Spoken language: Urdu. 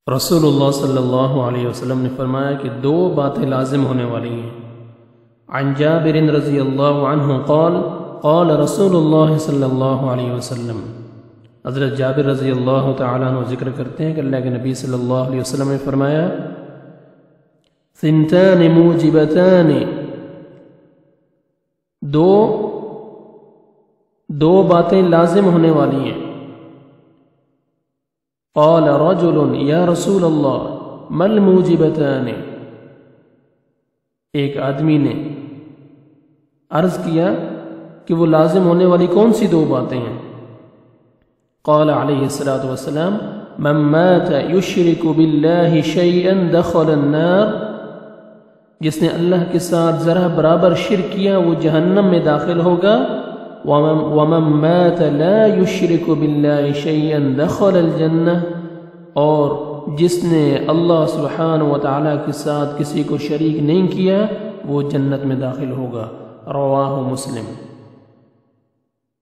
رسول صلی اللہ علیہ وسلم نے فرمایا کہ دو باتیں لازم ہونے والی ہیں۔ عن جابر رضی اللہ عنہ قال قال رسول اللہ صلی اللہ علیہ وسلم، حضرت جابر رضی اللہ تعالیٰ عنہ ذکر کرتے ہیں کہ اللہ کے نبی صلی اللہ علیہ وسلم نے فرمایا ثنتان موجبتان، دو باتیں لازم ہونے والی ہیں۔ قال رجل یا رسول اللہ ما الموجبتان، ایک آدمی نے عرض کیا کہ وہ لازم ہونے والی کون سی دو باتیں ہیں؟ قال علیہ الصلاۃ والسلام من مات یشرک باللہ شیئا دخل النار، جس نے اللہ کے ساتھ ذرا برابر شرک کیا وہ جہنم میں داخل ہوگا۔ ومن مات لا یشرک باللہ شیئا دخل الجنہ، اور جس نے اللہ سبحانہ و تعالیٰ کے ساتھ کسی کو شریک نہیں کیا وہ جنت میں داخل ہوگا۔ رواہ مسلم۔